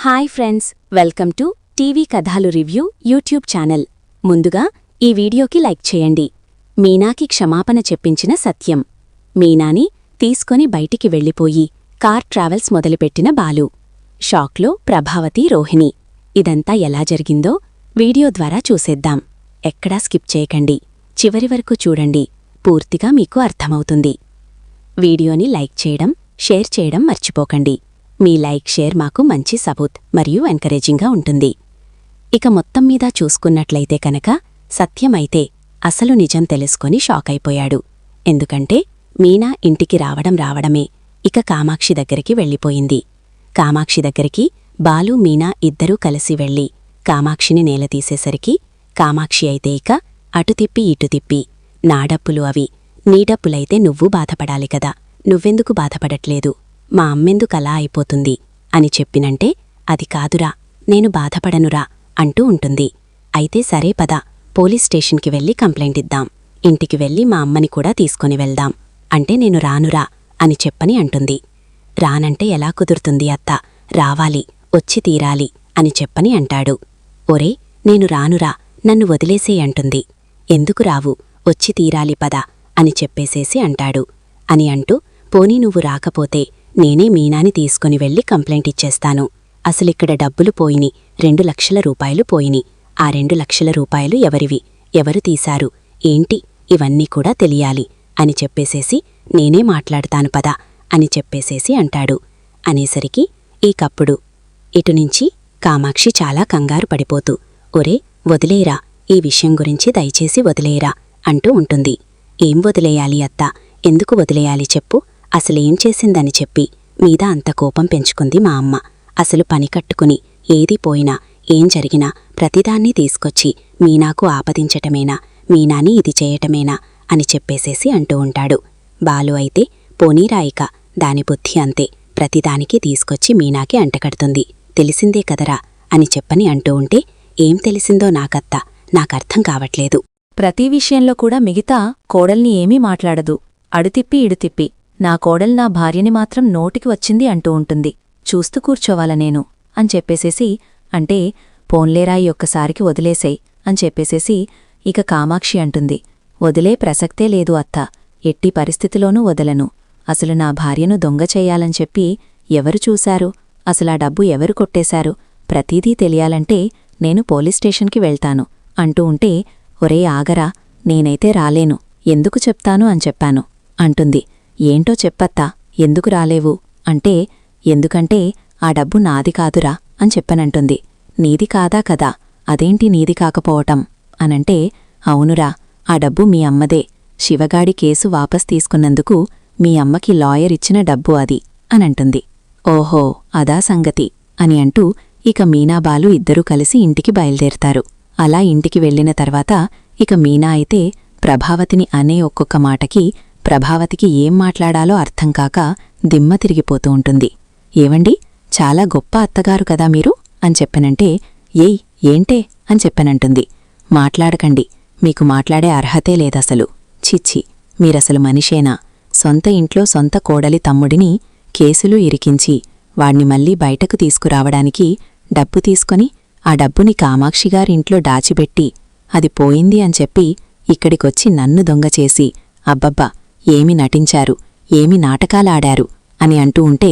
Hi friends, welcome to TV కథాలు review YouTube channel. ముందుగా ఈ వీడియోకి లైక్ చేయండి. మీనాకి క్షమాపణ చెప్పించిన సత్యం. మీనాని తీసుకొని బయటికి వెళ్ళిపోయి కార్ ట్రావెల్స్ మొదలుపెట్టిన బాలు. షాక్లో ప్రభావతి, రోహిణి. ఇదంతా ఎలా జరిగిందో వీడియో ద్వారా చూసేద్దాం. ఎక్కడా స్కిప్ చేయకండి, చివరి వరకు చూడండి. పూర్తిగా మీకు అర్థమవుతుంది. వీడియోని లైక్ చేయడం, షేర్ చేయడం మర్చిపోకండి. మీ లైక్, షేర్ మాకు మంచి సపోర్ట్ మరియు ఎంకరేజింగ్గా ఉంటుంది. ఇక మొత్తం మీద చూసుకున్నట్లయితే కనుక సత్యమైతే అసలు నిజం తెలుసుకొని షాకైపోయాడు. ఎందుకంటే మీనా ఇంటికి రావడమే ఇక కామాక్షి దగ్గరికి వెళ్ళిపోయింది. కామాక్షి దగ్గరికి బాలు, మీనా ఇద్దరూ కలిసి వెళ్ళి కామాక్షిని నేలతీసేసరికి కామాక్షి అయితే ఇక అటు తిప్పి ఇటు తిప్పి, నా డప్పులు అవి, నీ డప్పులైతే నువ్వు బాధపడాలి కదా, నువ్వెందుకు బాధపడట్లేదు, మా అమ్మెందుకలా అయిపోతుంది అని చెప్పినంటే అది కాదురా, నేను బాధపడనురా అంటూ ఉంటుంది. అయితే సరే పద, పోలీస్ స్టేషన్కి వెళ్ళి కంప్లైంట్ ఇద్దాం, ఇంటికి వెళ్ళి మా అమ్మని కూడా తీసుకొని వెళ్దాం అంటే నేను రానురా అని చెప్పని అంటుంది. రానంటే ఎలా కుదురుతుంది అత్తా, రావాలి, వచ్చి తీరాలి అని చెప్పని అంటాడు. ఒరే, నేను రానురా, నన్ను వదిలేసే అంటుంది. ఎందుకు రావు, వచ్చి తీరాలి పద అని చెప్పేసేసి అంటాడు. అని అంటూ పోనీ నువ్వు రాకపోతే నేనే మీనాని తీసుకుని వెళ్ళి కంప్లైంట్ ఇచ్చేస్తాను. అసలిక్కడ డబ్బులు పోయిని, 2 లక్షల రూపాయలు పోయిని. ఆ 2 లక్షల రూపాయలు ఎవరివి, ఎవరు తీశారు, ఏంటి, ఇవన్నీ కూడా తెలియాలి అని చెప్పేసేసి నేనే మాట్లాడతాను పదా అని చెప్పేసేసి అంటాడు. అనేసరికి ఈకప్పుడు ఇటునుంచి కామాక్షి చాలా కంగారు పడిపోతూ, ఒరే వదిలేరా, ఈ విషయం గురించి దయచేసి వదిలేరా అంటూ ఉంటుంది. ఏం వదిలేయాలి అత్తా, ఎందుకు వదిలేయాలి చెప్పు, అసలేం చేసిందని చెప్పి మీద అంత కోపం పెంచుకుంది మా అమ్మ. అసలు పని కట్టుకుని ఏది పోయినా, ఏం జరిగినా ప్రతిదాన్ని తీసుకొచ్చి మీనాకు ఆపదించటమేనా, మీనాని ఇది చేయటమేనా అని చెప్పేసేసి అంటూ ఉంటాడు. బాలు అయితే పోనీరాయిక, దాని బుద్ధి అంతే, ప్రతిదానికి తీసుకొచ్చి మీనాకి అంటకడుతుంది, తెలిసిందే కదరా అని చెప్పని అంటూ ఉంటే ఏం తెలిసిందో నాకత్తా, నాకర్థం కావట్లేదు. ప్రతి విషయంలో కూడా మిగతా కోడల్ని ఏమీ మాట్లాడదు. అడుతిప్పి ఇడుతిప్పి నా కోడల్ నా భార్యని మాత్రం నోటికి వచ్చింది అంటూ ఉంటుంది. చూస్తూ కూర్చోవాల నేను అని చెప్పేసేసి అంటే పోన్లేరాయి ఒక్కసారికి వదిలేసేయ్ అని చెప్పేసేసి ఇక కామాక్షి అంటుంది. వదిలే ప్రసక్తే లేదు అత్తా, ఎట్టి పరిస్థితిలోనూ వదలను. అసలు నా భార్యను దొంగ చెయ్యాలని చెప్పి ఎవరు చూశారు, అసలా డబ్బు ఎవరు కొట్టేశారు, ప్రతీదీ తెలియాలంటే నేను పోలీస్ స్టేషన్కి వెళ్తాను అంటూ ఉంటే ఒరే ఆగరా, నేనైతే రాలేను, ఎందుకు చెప్తాను అని చెప్పాను అంటుంది. ఏంటో చెప్పత్తా, ఎందుకు రాలేవు అంటే ఎందుకంటే ఆ డబ్బు నాది కాదురా అని చెప్పనంటుంది. నీది కాదా కదా, అదేంటి నీది కాకపోవటం అనంటే అవునురా, ఆ డబ్బు మీ అమ్మదే, శివగాడి కేసు వాపస్ తీసుకున్నందుకు మీ అమ్మకి లాయర్ ఇచ్చిన డబ్బు అది అనంటుంది. ఓహో అదా సంగతి అని అంటూ ఇక మీనాబాలు ఇద్దరూ కలిసి ఇంటికి బయలుదేరతారు. అలా ఇంటికి వెళ్లిన తర్వాత ఇక మీనా అయితే ప్రభావతిని అనే ఒక్కొక్క మాటకి ప్రభావతికి ఏం మాట్లాడాలో అర్థంకాక దిమ్మ తిరిగిపోతూ ఉంటుంది. ఏవండి, చాలా గొప్ప అత్తగారు కదా మీరు అని చెప్పనంటే ఏయ్ ఏంటే అని చెప్పనంటుంది. మాట్లాడకండి, మీకు మాట్లాడే అర్హతే లేదసలు, చిచ్చి మీరసలు మనిషేనా, సొంత ఇంట్లో సొంత కోడలి తమ్ముడిని కేసులు ఇరికించి వాణ్ణి మళ్ళీ బయటకు తీసుకురావడానికి డబ్బు తీసుకొని ఆ డబ్బుని కామాక్షిగారింట్లో దాచిపెట్టి అది పోయింది అని చెప్పి ఇక్కడికొచ్చి నన్ను దొంగచేసి అబ్బబ్బా ఏమి నటించారు, ఏమి నాటకాలాడారు అని అంటూ ఉంటే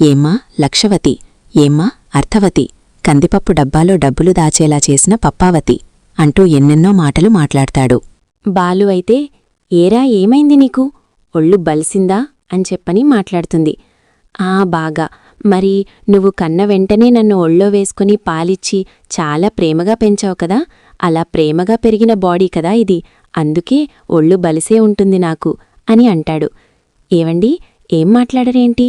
ఏమ్మా లక్షవతి, ఏమ్మా అర్థవతి, కందిపప్పు డబ్బాలో డబ్బులు దాచేలా చేసిన పప్పావతి అంటూ ఎన్నెన్నో మాటలు మాట్లాడతాడు. బాలు అయితే ఏరా ఏమైంది నీకు, ఒళ్ళు బలిసిందా అని చెప్పని మాట్లాడుతుంది. బాగా, మరి నువ్వు కన్న వెంటనే నన్ను ఒళ్ళో వేసుకుని పాలిచ్చి చాలా ప్రేమగా పెంచావు కదా, అలా ప్రేమగా పెరిగిన బాడీ కదా ఇది, అందుకే ఒళ్ళు బలిసే ఉంటుంది నాకు అని అంటాడు. ఏవండి, ఏం మాట్లాడరేంటి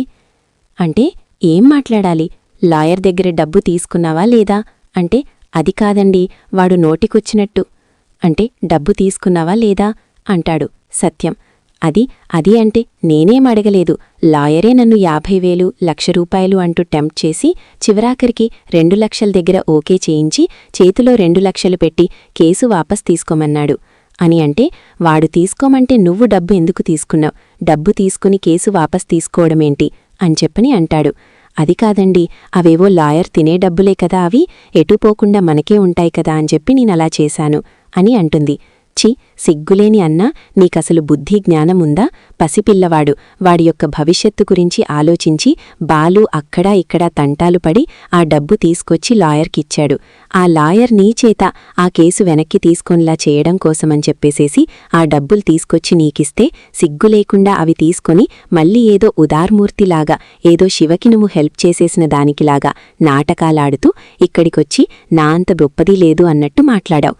అంటే ఏం మాట్లాడాలి, లాయర్ దగ్గర డబ్బు తీసుకున్నావా లేదా అంటే అది కాదండి, వాడు నోటికొచ్చినట్టు అంటే డబ్బు తీసుకున్నావా లేదా అంటాడు సత్యం. అది అంటే నేనేం అడగలేదు, లాయరే నన్ను 50,000, 1,00,000 రూపాయలు అంటూ టెంప్ట్ చేసి చివరాఖరికి 2 లక్షల దగ్గర ఓకే చేయించి చేతిలో 2 లక్షలు పెట్టి కేసు వాపస్ తీసుకోమన్నాడు అని అంటే వాడు తీసుకోమంటే నువ్వు డబ్బు ఎందుకు తీసుకున్నావు, డబ్బు తీసుకుని కేసు వాపస్ తీసుకోవడమేంటి అని చెప్పని అంటాడు. అది కాదండి, అవేవో లాయర్ తినే డబ్బులే కదా అవి, ఎటూ పోకుండా మనకే ఉంటాయి కదా అని చెప్పి నేనలా చేశాను అని అంటుంది. ఛీ, సిగ్గులేని అన్నా, నీకసలు బుద్ధి జ్ఞానముందా? పసిపిల్లవాడు, వాడి యొక్క భవిష్యత్తు గురించి ఆలోచించి బాలు అక్కడా ఇక్కడా తంటాలు పడి ఆ డబ్బు తీసుకొచ్చి లాయర్కిచ్చాడు. ఆ లాయర్ నీచేత ఆ కేసు వెనక్కి తీసుకొనిలా చేయడం కోసమని చెప్పేసేసి ఆ డబ్బులు తీసుకొచ్చి నీకిస్తే సిగ్గులేకుండా అవి తీసుకొని మళ్ళీ ఏదో ఉదార్మూర్తిలాగా, ఏదో శివకి నువ్వు హెల్ప్ చేసేసిన దానికిలాగా నాటకాలాడుతూ ఇక్కడికొచ్చి నా అంత గొప్పదీ లేదు అన్నట్టు మాట్లాడావు.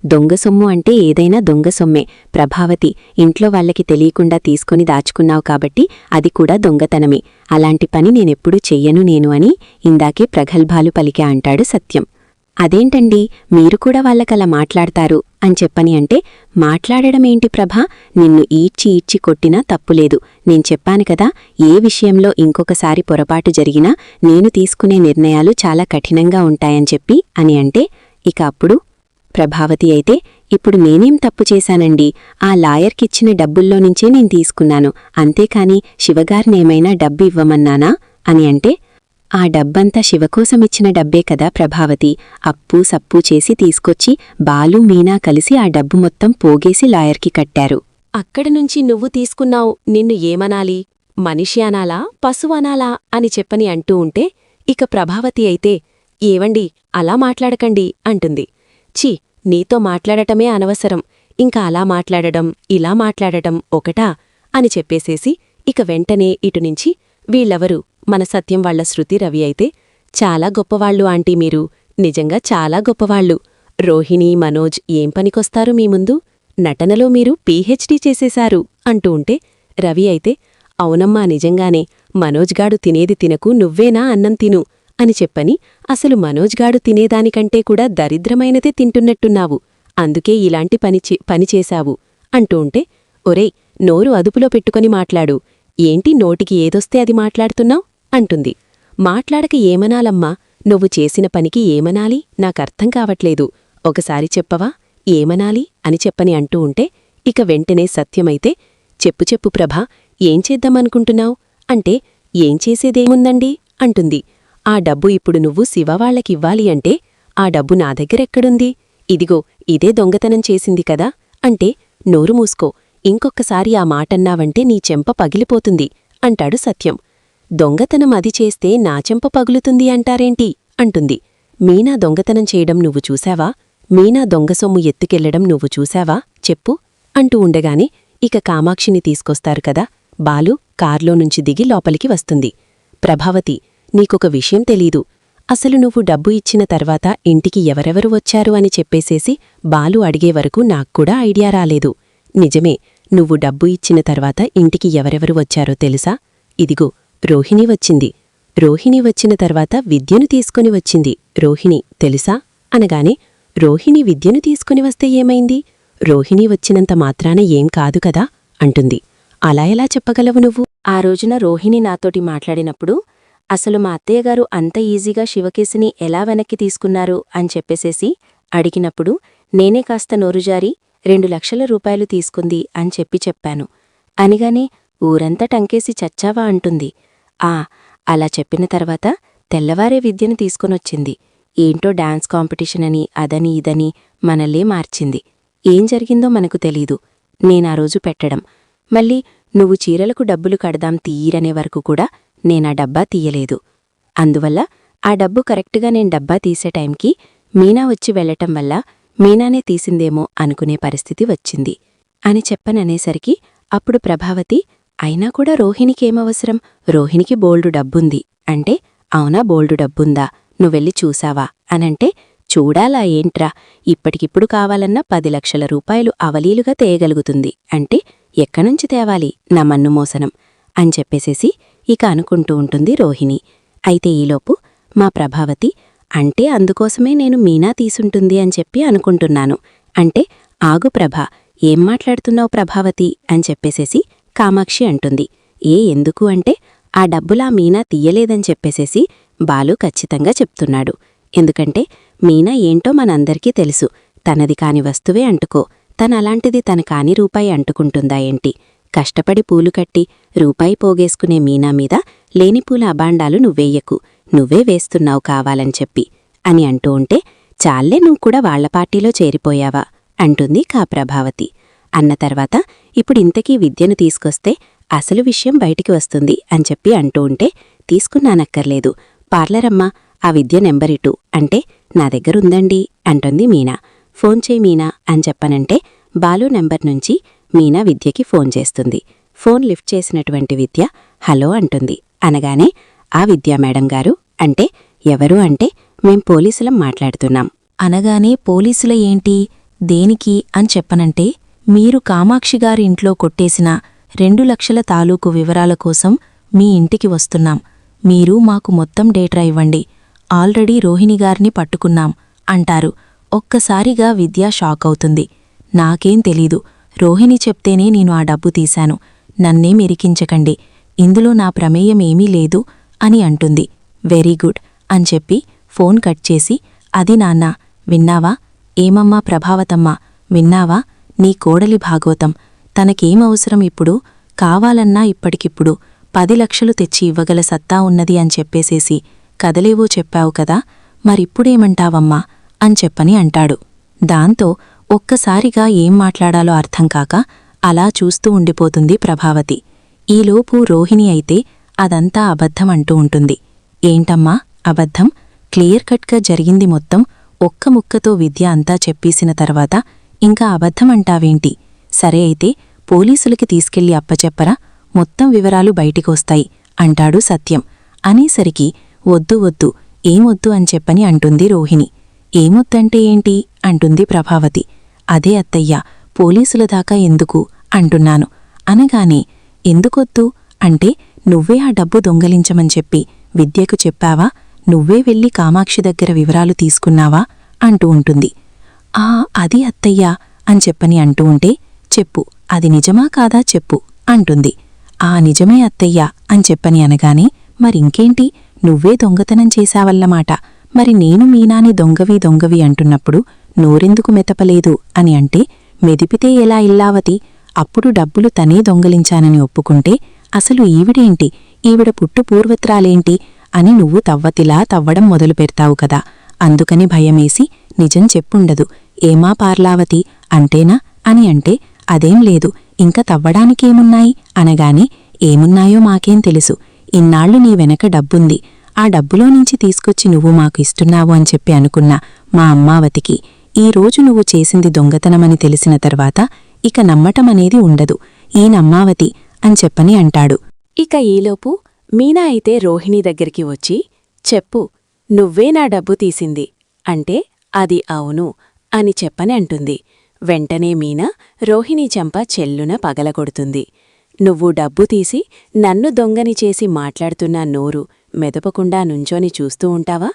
దొంగ సొమ్ము అంటే ఏదైనా దొంగ సొమ్మే ప్రభావతి, ఇంట్లో వాళ్ళకి తెలియకుండా తీసుకుని దాచుకున్నావు కాబట్టి అది కూడా దొంగతనమే. అలాంటి పని నేనెప్పుడూ చెయ్యను నేను అని ఇందాకే ప్రగల్భాలు పలికా అంటాడు సత్యం. అదేంటండి, మీరు కూడా వాళ్ళకలా మాట్లాడతారు అని చెప్పని అంటే, మాట్లాడడమేంటి ప్రభా, నిన్ను ఈడ్చి కొట్టినా తప్పులేదు. నేను చెప్పాను కదా, ఏ విషయంలో ఇంకొకసారి పొరపాటు జరిగినా నేను తీసుకునే నిర్ణయాలు చాలా కఠినంగా ఉంటాయని చెప్పి అని అంటే, ఇక అప్పుడు ప్రభావతి అయితే, ఇప్పుడు నేనేం తప్పు చేశానండి, ఆ లాయర్కిచ్చిన డబ్బుల్లో నుంచే నేను తీసుకున్నాను, అంతేకాని శివగారినేమైనా డబ్బు ఇవ్వమన్నానా అని అంటే, ఆ డబ్బంతా శివకోసమిచ్చిన డబ్బే కదా ప్రభావతి, అప్పు సప్పు చేసి తీసుకొచ్చి బాలు మీనా కలిసి ఆ డబ్బు మొత్తం పోగేసి లాయర్కి కట్టారు. అక్కడినుంచి నువ్వు తీసుకున్నావు, నిన్ను ఏమనాలి, మనిషి అనాలా పశువు అనాలా అని చెప్పని అంటూ ఉంటే, ఇక ప్రభావతి అయితే, ఏవండి అలా మాట్లాడకండి అంటుంది. ఛీ, నీతో మాట్లాడటమే అనవసరం, ఇంకా అలా మాట్లాడడం ఇలా మాట్లాడటం ఒకటా అని చెప్పేసేసి ఇక వెంటనే ఇటునుంచి, వీళ్ళెవరు, మన సత్యం వాళ్ల శృతి రవి అయితే, చాలా గొప్పవాళ్లు ఆంటీ మీరు, నిజంగా చాలా గొప్పవాళ్లు. రోహిణి మనోజ్ ఏం పనికొస్తారు మీ ముందు, నటనలో మీరు పీహెచ్డీ చేసేశారు అంటూ ఉంటే, రవి అయితే, అవునమ్మా నిజంగానే, మనోజ్గాడు తినేది తినకు నువ్వేనా అన్నం తిను అని చెప్పని, అసలు మనోజ్గాడు తినేదానికంటే కూడా దరిద్రమైనదే తింటున్నట్టున్నావు, అందుకే ఇలాంటి పని చేశావు అంటూ ఉంటే, ఒరేయ్ నోరు అదుపులో పెట్టుకొని మాట్లాడు, ఏంటి నోటికి ఏదొస్తే అది మాట్లాడుతున్నావ్ అంటుంది. మాట్లాడక ఏమనాలమ్మా, నువ్వు చేసిన పనికి ఏమనాలి నాకర్థం కావట్లేదు, ఒకసారి చెప్పవా ఏమనాలి అని చెప్పని అంటూ ఉంటే, ఇక వెంటనే సత్యమైతే, చెప్పు ప్రభా, ఏం చేద్దామనుకుంటున్నావ్ అంటే, ఏం చేసేదేముందండి అంటుంది. ఆ డబ్బు ఇప్పుడు నువ్వు శివవాళ్లకివ్వాలి అంటే, ఆ డబ్బు నా దగ్గరెక్కడుంది, ఇదిగో ఇదే దొంగతనం చేసింది కదా అంటే, నోరు మూసుకో, ఇంకొక్కసారి ఆ మాటన్నావంటే నీ చెంప పగిలిపోతుంది అంటాడు సత్యం. దొంగతనం అది చేస్తే నా చెంప పగులుతుంది అంటారేంటి అంటుంది. మీనా దొంగతనం చేయడం నువ్వు చూశావా, మీనా దొంగసొమ్ము ఎత్తుకెళ్లడం నువ్వు చూశావా చెప్పు అంటూ ఉండగానే, ఇక కామాక్షిని తీసుకొస్తారు కదా, బాలు కార్లో నుంచి దిగి లోపలికి వస్తుంది. ప్రభావతి, నీకొక విషయం తెలీదు, అసలు నువ్వు డబ్బు ఇచ్చిన తర్వాత ఇంటికి ఎవరెవరు వచ్చారు అని చెప్పేసేసి బాలు అడిగే వరకు నాక్కూడా ఐడియా రాలేదు. నిజమే, నువ్వు డబ్బు ఇచ్చిన తర్వాత ఇంటికి ఎవరెవరు వచ్చారో తెలుసా, ఇదిగో రోహిణి వచ్చింది, రోహిణి వచ్చిన తర్వాత విద్యను తీసుకుని వచ్చింది రోహిణి తెలుసా అనగానే, రోహిణి విద్యను తీసుకుని వస్తే ఏమైంది, రోహిణి వచ్చినంత మాత్రాన ఏం కాదు కదా అంటుంది. అలా ఎలా చెప్పగలవు నువ్వు, ఆ రోజున రోహిణి నాతోటి మాట్లాడినప్పుడు, అసలు మా అత్తయ్యగారు అంత ఈజీగా శివకేశిని ఎలా వెనక్కి తీసుకున్నారు అని చెప్పేసేసి అడిగినప్పుడు, నేనే కాస్త నోరుజారి 2 లక్షల రూపాయలు తీసుకుంది అని చెప్పాను అనిగానే, ఊరంతా టంకేసి చచ్చావా అంటుంది. అలా చెప్పిన తర్వాత తెల్లవారే విద్యను తీసుకొనొచ్చింది, ఏంటో డాన్స్ కాంపిటీషన్ అని అదని ఇదని మనల్లే మార్చింది. ఏం జరిగిందో మనకు తెలీదు. నేనా రోజు పెట్టడం, మళ్ళీ నువ్వు చీరలకు డబ్బులు కడదాం తీయరనే వరకు కూడా నేనా డబ్బా తీయలేదు. అందువల్ల ఆ డబ్బు కరెక్టుగా నేను డబ్బా తీసే టైంకి మీనా వచ్చి వెళ్లటం వల్ల మీనానే తీసిందేమో అనుకునే పరిస్థితి వచ్చింది అని చెప్పననేసరికి, అప్పుడు ప్రభావతి, అయినా కూడా రోహిణికేమవసరం, రోహిణికి బోల్డు డబ్బుంది అంటే, అవునా బోల్డు డబ్బుందా, నువ్వెళ్ళి చూసావా అనంటే, చూడాలా ఏంట్రా, ఇప్పటికిప్పుడు కావాలన్నా 10 లక్షల రూపాయలు అవలీలుగా తేయగలుగుతుంది అంటే, ఎక్కనుంచి తేవాలి నా మన్ను మోసనం అని చెప్పేసేసి ఇక అనుకుంటూ ఉంటుంది రోహిణి. అయితే ఈలోపు మా ప్రభావతి, అంటే అందుకోసమే నేను మీనా తీసుంటుంది అని చెప్పి అనుకుంటున్నాను అంటే, ఆగు ప్రభా, ఏం మాట్లాడుతున్నావు ప్రభావతి అని చెప్పేసేసి కామాక్షి అంటుంది. ఎందుకు అంటే, ఆ డబ్బులా మీనా తీయలేదని చెప్పేసేసి బాలు ఖచ్చితంగా చెప్తున్నాడు. ఎందుకంటే మీనా ఏంటో మనందరికీ తెలుసు, తనది కాని వస్తువే అంటుకో, తనలాంటిది తన కాని రూపాయి అంటుకుంటుందా ఏంటి, కష్టపడి పూలు కట్టి రూపాయి పోగేసుకునే మీనా మీద లేనిపూల అబాండాలు నువ్వేయకు, నువ్వే వేస్తున్నావు కావాలని చెప్పి అని అంటూ ఉంటే, చాల్లే నువ్వు కూడా వాళ్ల పార్టీలో చేరిపోయావా అంటుంది కా ప్రభావతి. అన్న తర్వాత ఇప్పుడింతకీ విద్యను తీసుకొస్తే అసలు విషయం బయటికి వస్తుంది అని చెప్పి అంటూ ఉంటే, తీసుకున్నానక్కర్లేదు, పార్లరమ్మా ఆ విద్య నెంబరిటు అంటే, నా దగ్గరుందండి అంటుంది మీనా. ఫోన్ చేయి మీనా అని చెప్పనంటే బాలు నెంబర్ నుంచి మీనా విద్యకి ఫోన్ చేస్తుంది. ఫోన్ లిఫ్ట్ చేసినటువంటి విద్య హలో అంటుంది. అనగానే, ఆ విద్యా మేడం గారు అంటే ఎవరు అంటే, మేం పోలీసులం మాట్లాడుతున్నాం అనగానే పోలీసుల ఏంటి, దేనికి అని చెప్పనంటే, మీరు కామాక్షిగారి ఇంట్లో కొట్టేసిన 2 లక్షల తాలూకు వివరాల కోసం మీ ఇంటికి వస్తున్నాం. మీరు మాకు మొత్తం డేటా ఇవ్వండి. ఆల్రెడీ రోహిణిగారిని పట్టుకున్నాం అంటారు. ఒక్కసారిగా విద్య షాక్ అవుతుంది. నాకేం తెలీదు, రోహిణి చెప్తేనే నేను ఆ డబ్బు తీశాను, నన్నేం ఇరికించకండి, ఇందులో నా ప్రమేయం ఏమీ లేదు అని అంటుంది. వెరీ గుడ్ అని చెప్పి ఫోన్ కట్ చేసి, అది నాన్నా విన్నావా, ఏమమ్మా ప్రభావతమ్మా విన్నావా, నీ కోడలి భాగవతం, తనకేమవసరం ఇప్పుడు, కావాలన్నా ఇప్పటికిప్పుడు 10 లక్షలు తెచ్చి ఇవ్వగల సత్తా ఉన్నది అని చెప్పేసేసి కదలేవో చెప్పావు కదా, మరిప్పుడేమంటావమ్మా అని చెప్పని అంటాడు. దాంతో ఒక్కసారిగా ఏం మాట్లాడాలో అర్థంకాక అలా చూస్తూ ఉండిపోతుంది ప్రభావతి. ఈలోపు రోహిణి అయితే అదంతా అబద్ధం అంటూ ఉంటుంది. ఏంటమ్మా అబద్ధం, క్లియర్ కట్గా జరిగింది మొత్తం ఒక్క ముక్కతో విద్య అంతా చెప్పేసిన తర్వాత ఇంకా అబద్ధమంటావేంటి, సరే అయితే పోలీసులకి తీసుకెళ్లి అప్పచెప్పరా, మొత్తం వివరాలు బయటికొస్తాయి అంటాడు సత్యం. అనేసరికి వద్దు వద్దు, ఏమొద్దు అని చెప్పని అంటుంది రోహిణి. ఏమొద్దంటే ఏంటి అంటుంది ప్రభావతి. అదే అత్తయ్యా, పోలీసుల దాకా ఎందుకు అంటున్నాను. అనగానే, ఎందుకొద్దు అంటే, నువ్వే ఆ డబ్బు దొంగలించమని చెప్పి విద్యకు చెప్పావా, నువ్వే వెళ్ళి కామాక్షి దగ్గర వివరాలు తీసుకున్నావా అంటూ ఉంటుంది. అది అత్తయ్యా అని చెప్పని అంటూ ఉంటే, చెప్పు అది నిజమా కాదా చెప్పు అంటుంది. నిజమే అత్తయ్యా అని చెప్పని అనగానే, మరింకేంటి, నువ్వే దొంగతనం చేశావల్లమాట, మరి నేను మీనాని దొంగవి అంటున్నప్పుడు నోరెందుకు మెతపలేదు అని అంటే, మెదిపితే ఎలా ఇల్లావతి, అప్పుడు డబ్బులు తనే దొంగలించానని ఒప్పుకుంటే అసలు ఈవిడేంటి, ఈవిడ పుట్టు పూర్వత్రాలేంటి అని నువ్వు తవ్వతిలా తవ్వడం మొదలు పెడతావు కదా, అందుకని భయమేసి నిజం చెప్పుండదు, ఏమా పార్లావతి అంటేనా అని అంటే, అదేం లేదు, ఇంకా తవ్వడానికేమున్నాయి అనగానే, ఏమున్నాయో మాకేం తెలుసు, ఇన్నాళ్లు నీ వెనక డబ్బుంది, ఆ డబ్బులో నుంచి తీసుకొచ్చి నువ్వు మాకు ఇస్తున్నావు అని చెప్పి అనుకున్నా మా అమ్మావతికి, ఈ రోజు నువ్వు చేసింది దొంగతనమని తెలిసిన తర్వాత ఇక నమ్మటమనేది ఉండదు, ఈ నమ్మావతి అని చెప్పని అంటాడు. ఇక ఈలోపు మీనా అయితే రోహిణి దగ్గరికి వచ్చి, చెప్పు నువ్వే నా డబ్బు తీసింది అంటే, అది అవును అని చెప్పని అంటుంది. వెంటనే మీనా రోహిణి చెంప చెల్లున పగలగొడుతుంది. నువ్వు డబ్బు తీసి నన్ను దొంగని చేసి మాట్లాడుతున్నా నోరు మెదపకుండా నుంచోని చూస్తూ ఉంటావా,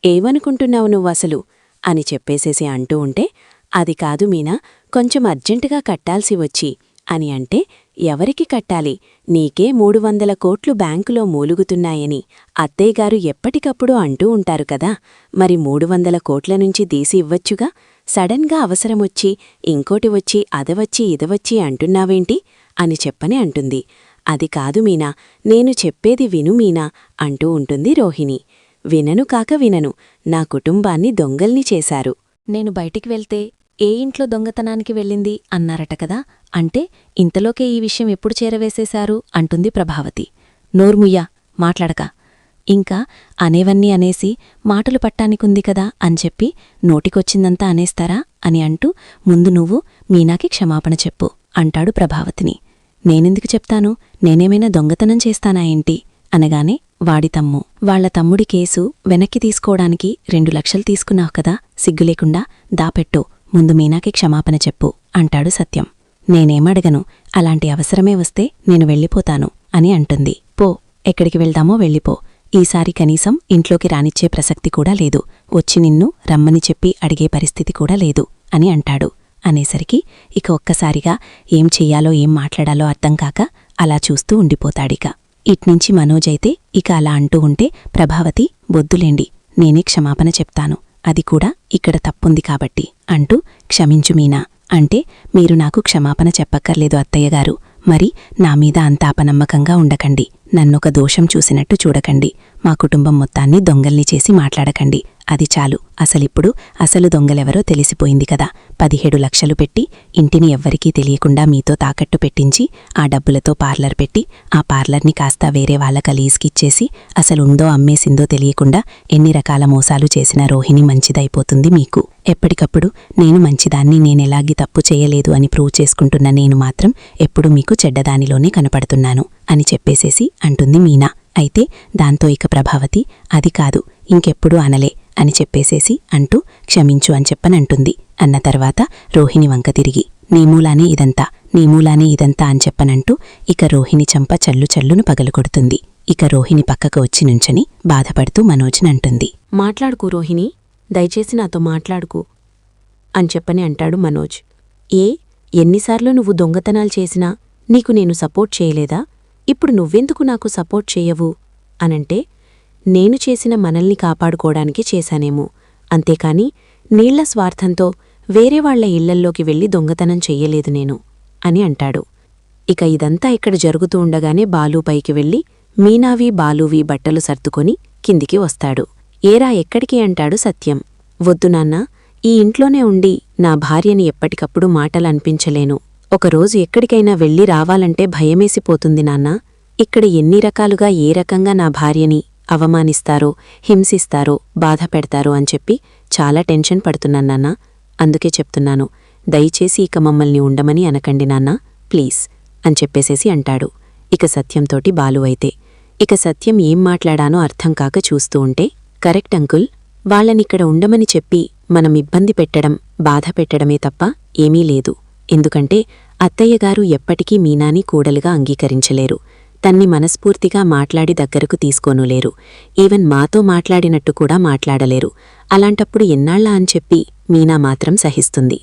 ఏమనుకుంటున్నావు నువ్వసలు అని చెప్పేసేసి అంటూ ఉంటే, అది కాదు మీనా, కొంచెం అర్జెంటుగా కట్టాల్సి వచ్చి అని అంటే, ఎవరికి కట్టాలి, నీకే 300 కోట్లు బ్యాంకులో మూలుగుతున్నాయని అత్తయ్యగారు ఎప్పటికప్పుడు అంటూ ఉంటారు కదా, మరి 300 కోట్ల నుంచి తీసి ఇవ్వచ్చుగా, సడన్గా అవసరమొచ్చి ఇంకోటి వచ్చి అదవచ్చి ఇదవచ్చి అంటున్నావేంటి అని చెప్పని అంటుంది. అది కాదు మీనా, నేను చెప్పేది విను మీనా అంటూ ఉంటుంది రోహిణి. వినను కాక వినను, నా కుటుంబాన్ని దొంగల్ని చేశారు. నేను బయటికి వెళ్తే ఏ ఇంట్లో దొంగతనానికి వెళ్ళింది అన్నారట కదా, అంటే ఇంతలోకే ఈ విషయం ఎప్పుడు చేరవేసేశారు అంటుంది ప్రభావతి. నోర్ముయ్యా మాట్లాడక, ఇంకా అనేవన్నీ అనేసి మాటలు పట్టానికుంది కదా అని చెప్పి నోటికొచ్చిందంతా అనేస్తారా అని అంటూ, ముందు నువ్వు మీనాకి క్షమాపణ చెప్పు అంటాడు ప్రభావతిని. నేనెందుకు చెప్తాను, నేనేమైనా దొంగతనం చేస్తానా ఏంటి అనగానే, వాడి తమ్ము వాళ్ల తమ్ముడి కేసు వెనక్కి తీసుకోవడానికి 2 లక్షలు తీసుకున్నావు కదా, సిగ్గులేకుండా దాపెట్టో, ముందు మీనాకి క్షమాపణ చెప్పు అంటాడు సత్యం. నేనేమడగను, అలాంటి అవసరమే వస్తే నేను వెళ్ళిపోతాను అని అంటుంది. పో, ఎక్కడికి వెళ్దామో వెళ్ళిపో, ఈసారి కనీసం ఇంట్లోకి రానిచ్చే ప్రసక్తి కూడా లేదు, వచ్చి నిన్ను రమ్మని చెప్పి అడిగే పరిస్థితి కూడా లేదు అని అంటాడు. అనేసరికి ఇక ఒక్కసారిగా ఏం చెయ్యాలో ఏం మాట్లాడాలో అర్థంకాక అలా చూస్తూ ఉండిపోతాడిక. ఇట్నుంచి మనోజైతే ఇక అలా అంటూ ఉంటే, ప్రభావతి బొద్దులేండి, నేనే క్షమాపణ చెప్తాను, అది కూడా ఇక్కడ తప్పుంది కాబట్టి అంటూ, క్షమించు మీనా అంటే, మీరు నాకు క్షమాపణ చెప్పక్కర్లేదు అత్తయ్యగారు, మరి నా మీద అంత అపనమ్మకంగా ఉండకండి. నన్నొక దోషం చూసినట్టు చూడకండి. మా కుటుంబం మొత్తాన్ని దొంగల్ని చేసి మాట్లాడకండి. అది చాలు. అసలు దొంగలెవరో తెలిసిపోయింది కదా. 17 లక్షలు పెట్టి ఇంటిని ఎవ్వరికీ తెలియకుండా మీతో తాకట్టు పెట్టించి ఆ డబ్బులతో పార్లర్ పెట్టి ఆ పార్లర్ని కాస్త వేరే వాళ్ళ లీజుకిచ్చేసి అసలుందో అమ్మేసిందో తెలియకుండా ఎన్ని రకాల మోసాలు చేసిన రోహిణి మంచిదైపోతుంది మీకు. ఎప్పటికప్పుడు నేను మంచిదాన్ని, నేనెలాగి తప్పు చేయలేదు అని ప్రూవ్ చేసుకుంటున్న నేను మాత్రం ఎప్పుడు మీకు చెడ్డదానిలోనే కనపడుతున్నాను అని చెప్పేసేసి అంటుంది మీనా. అయితే దాంతో ఇక ప్రభావతి అది కాదు, ఇంకెప్పుడు అనలే అని చెప్పేసేసి అంటూ క్షమించు అని చెప్పనంటుంది. అన్న తర్వాత రోహిణి వంక తిరిగి నీమూలానే ఇదంతా అని చెప్పనంటూ ఇక రోహిణి చంప చల్లును పగలగొడుతుంది. ఇక రోహిణి పక్కకు వచ్చి నుంచని బాధపడుతూ మనోజ్నంటుంది. మాట్లాడుకు రోహిణి, దయచేసి నాతో మాట్లాడుకు అని చెప్పని అంటాడు మనోజ్. ఎన్నిసార్లు నువ్వు దొంగతనాలు చేసినా నీకు నేను సపోర్ట్ చేయలేదా? ఇప్పుడు నువ్వెందుకు నాకు సపోర్ట్ చెయ్యవు అనంటే, నేను చేసిన మనల్ని కాపాడుకోవడానికి చేశానేమో, అంతేకాని నీళ్ల స్వార్థంతో వేరేవాళ్ల ఇళ్లల్లోకి వెళ్లి దొంగతనం చెయ్యలేదు నేను అని అంటాడు. ఇక ఇదంతా ఇక్కడ జరుగుతూ ఉండగానే బాలు పైకి వెళ్లి మీనావి బాలువి బట్టలు సర్దుకొని కిందికి వస్తాడు. ఏరా ఎక్కడికి అంటాడు సత్యం. వద్దు నాన్నా, ఈ ఇంట్లోనే ఉండి నా భార్యని ఎప్పటికప్పుడు మాటలనిపించలేను. ఒకరోజు ఎక్కడికైనా వెళ్లి రావాలంటే భయమేసిపోతుంది నాన్నా. ఇక్కడ ఎన్ని రకాలుగా ఏ రకంగా నా భార్యని అవమానిస్తారో, హింసిస్తారో, బాధ పెడతారో అని చెప్పి చాలా టెన్షన్ పడుతున్నాన్నాన్నా. అందుకే చెప్తున్నాను, దయచేసి ఇక మమ్మల్ని ఉండమని అనకండి నాన్నా, ప్లీజ్ అని చెప్పేసేసి అంటాడు. ఇక సత్యంతోటి బాలు అయితే ఇక సత్యం ఏం మాట్లాడానో అర్థం కాక చూస్తూ ఉంటే, కరెక్ట్ అంకుల్, వాళ్ళనిక్కడ ఉండమని చెప్పి మనం ఇబ్బంది పెట్టడం, బాధ పెట్టడమే తప్ప ఏమీ లేదు. ఎందుకంటే అత్తయ్యగారు ఎప్పటికీ మీనాని కూడలుగా అంగీకరించలేరు. తన్ని మనస్ఫూర్తిగా మాట్లాడి దగ్గరకు తీసుకోనులేరు. ఈవెన్ మాతో మాట్లాడినట్టు కూడా మాట్లాడలేరు. అలాంటప్పుడు ఎన్నాళ్లా అని చెప్పి మీనా మాత్రం సహిస్తుంది.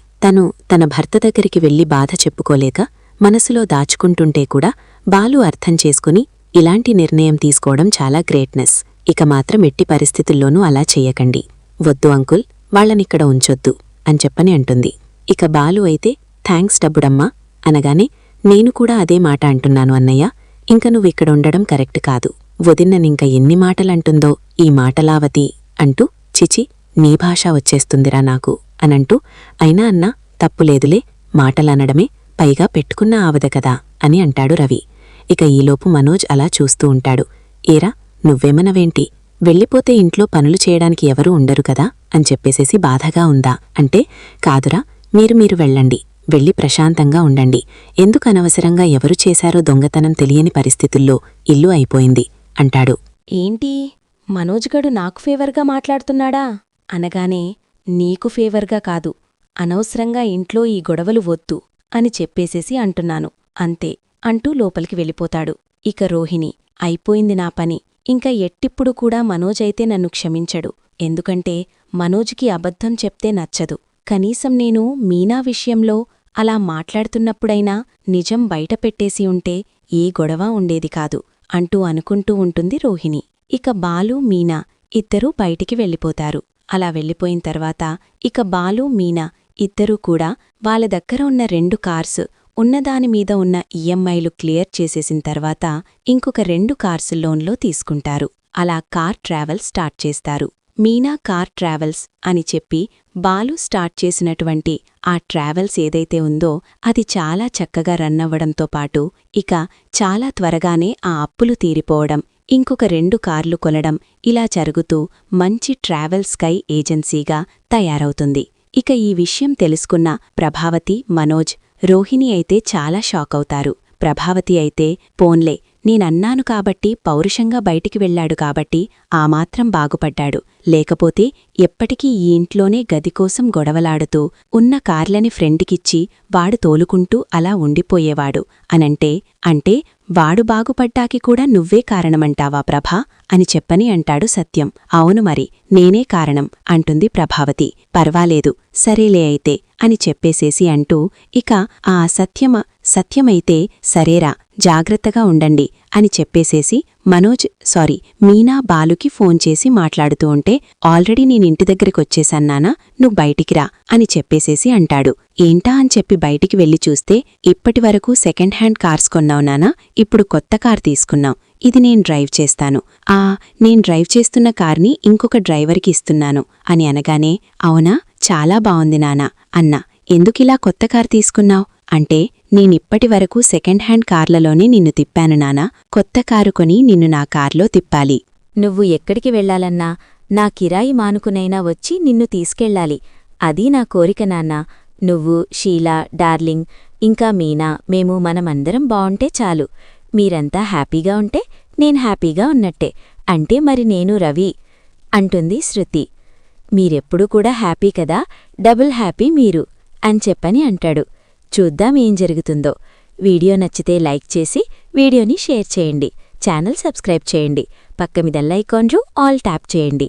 తన భర్త దగ్గరికి వెళ్లి బాధ చెప్పుకోలేక మనసులో దాచుకుంటుంటే కూడా బాలు అర్థం చేసుకుని ఇలాంటి నిర్ణయం తీసుకోవడం చాలా గ్రేట్నెస్. ఇక మాత్రం ఎట్టి పరిస్థితుల్లోనూ అలా చెయ్యకండి. వద్దు అంకుల్, వాళ్లనిక్కడ ఉంచొద్దు అని చెప్పని అంటుంది. ఇక బాలు అయితే థ్యాంక్స్ డబ్బుడమ్మా అనగానే, నేను కూడా అదే మాట అంటున్నాను అన్నయ్య. ఇంక నువ్విక్కడ ఉండడం కరెక్ట్ కాదు. వదిన్ననింక ఎన్ని మాటలంటుందో ఈ మాటలావతి అంటూ, చిచి నీ భాష వచ్చేస్తుందిరా నాకు అనంటూ, అయినా అన్నా తప్పులేదులే, మాటలనడమే, పైగా పెట్టుకున్న ఆవద కదా అని అంటాడు రవి. ఇక ఈలోపు మనోజ్ అలా చూస్తూ ఉంటాడు. ఏరా నువ్వేమనవేంటి? వెళ్ళిపోతే ఇంట్లో పనులు చేయడానికి ఎవరూ ఉండరు కదా అని చెప్పేసేసి బాధగా ఉందా అంటే, కాదురా, మీరు వెళ్ళండి, వెళ్ళి ప్రశాంతంగా ఉండండి. ఎందుకు అనవసరంగా ఎవరు చేశారో దొంగతనం తెలియని పరిస్థితుల్లో ఇల్లు అయిపోయింది అంటాడు. ఏంటి, మనోజ్గడు నాకు ఫేవర్గా మాట్లాడుతున్నాడా అనగానే, నీకు ఫేవర్గా కాదు, అనవసరంగా ఇంట్లో ఈ గొడవలు వద్దు అని చెప్పేసేసి అంటున్నాను అంతే అంటూ లోపలికి వెళ్ళిపోతాడు. ఇక రోహిణి, అయిపోయింది నా పని, ఇంకా ఎట్టిప్పుడు కూడా మనోజైతే నన్ను క్షమించడు. ఎందుకంటే మనోజ్కి అబద్ధం చెప్తే నచ్చదు. కనీసం నేను మీనా విషయంలో అలా మాట్లాడుతున్నప్పుడైనా నిజం బయటపెట్టేసి ఉంటే ఏ గొడవ ఉండేది కాదు అంటూ అనుకుంటూ ఉంటుంది రోహిణి. ఇక బాలు, మీనా ఇద్దరూ బయటికి వెళ్ళిపోతారు. అలా వెళ్ళిపోయిన తర్వాత ఇక బాలు, మీనా ఇద్దరూ కూడా వాళ్ళ దగ్గర ఉన్న 2 కార్స్ ఉన్నదానిమీద ఉన్న ఈఎంఐలు క్లియర్ చేసేసిన తర్వాత ఇంకొక 2 కార్స్ లోన్లో తీసుకుంటారు. అలా కార్ ట్రావెల్ స్టార్ట్ చేస్తారు. మీనా కార్ ట్రావెల్స్ అని చెప్పి బాలు స్టార్ట్ చేసినటువంటి ఆ ట్రావెల్స్ ఏదైతే ఉందో అది చాలా చక్కగా రన్నవ్వడంతో పాటు ఇక చాలా త్వరగానే ఆ అప్పులు తీరిపోవడం, ఇంకొక 2 కార్లు కొనడం, ఇలా జరుగుతూ మంచి ట్రావెల్ స్కై ఏజెన్సీగా తయారవుతుంది. ఇక ఈ విషయం తెలుసుకున్న ప్రభావతి, మనోజ్, రోహిణి అయితే చాలా షాకవుతారు. ప్రభావతి అయితే, పోన్లే, నేనన్నాను కాబట్టి పౌరుషంగా బయటికి వెళ్లాడు కాబట్టి ఆ మాత్రం బాగుపడ్డాడు, లేకపోతే ఎప్పటికీ ఈ ఇంట్లోనే గదికోసం గొడవలాడుతూ ఉన్న కార్లని ఫ్రెండ్కిచ్చి వాడు తోలుకుంటూ అలా ఉండిపోయేవాడు అంటే వాడు బాగుపడ్డాకి కూడా నువ్వే కారణమంటావా ప్రభా అని చెప్పని అంటాడు సత్యం. అవును మరి, నేనే కారణం అంటుంది ప్రభావతి. పర్వాలేదు, సరేలే అయితే అని చెప్పేసేసి అంటూ ఇక ఆ సత్యమైతే సరేరా జాగ్రత్తగా ఉండండి అని చెప్పేసేసి మీనా బాలుకి ఫోన్ చేసి మాట్లాడుతూ ఉంటే ఆల్రెడీ నేనింటి దగ్గరికొచ్చేసన్నానా నువ్వు బయటికిరా అని చెప్పేసేసి అంటాడు. ఏంటా అని చెప్పి బయటికి వెళ్లి చూస్తే ఇప్పటివరకు సెకండ్ హ్యాండ్ కార్స్ కొన్నావు నానా, ఇప్పుడు కొత్త కార్ తీసుకున్నావు, ఇది నేను డ్రైవ్ చేస్తాను. నేను డ్రైవ్ చేస్తున్న కార్ని ఇంకొక డ్రైవర్కి ఇస్తున్నాను అని అనగానే అవునా చాలా బావుంది నానా అన్నా. ఎందుకిలా కొత్త కార్ తీసుకున్నావు అంటే నేనిప్పటివరకు సెకండ్ హ్యాండ్ కార్లలోనే నిన్ను తిప్పాను నానా, కొత్త కారు కొని నిన్ను నా కార్లో తిప్పాలి. నువ్వు ఎక్కడికి వెళ్లాలన్నా నా కిరాయి మానుకునైనా వచ్చి నిన్ను తీసుకెళ్ళాలి. అదీ నా కోరిక నాన్నా. నువ్వు, షీలా, డార్లింగ్, ఇంకా మీనా, మేము మనమందరం బావుంటే చాలు. మీరంతా హ్యాపీగా ఉంటే నేను హ్యాపీగా ఉన్నట్టే. అంటే మరి నేను రవి అంటుంది శృతి. మీరెప్పుడూ కూడా హ్యాపీ కదా, డబుల్ హ్యాపీ మీరు అని చెప్పని అంటాడు. చూద్దాం ఏం జరుగుతుందో. వీడియో నచ్చితే లైక్ చేసి వీడియోని షేర్ చేయండి. ఛానల్ సబ్స్క్రైబ్ చేయండి. పక్క మీద బెల్ ఐకాన్ ఆల్ ట్యాప్ చేయండి.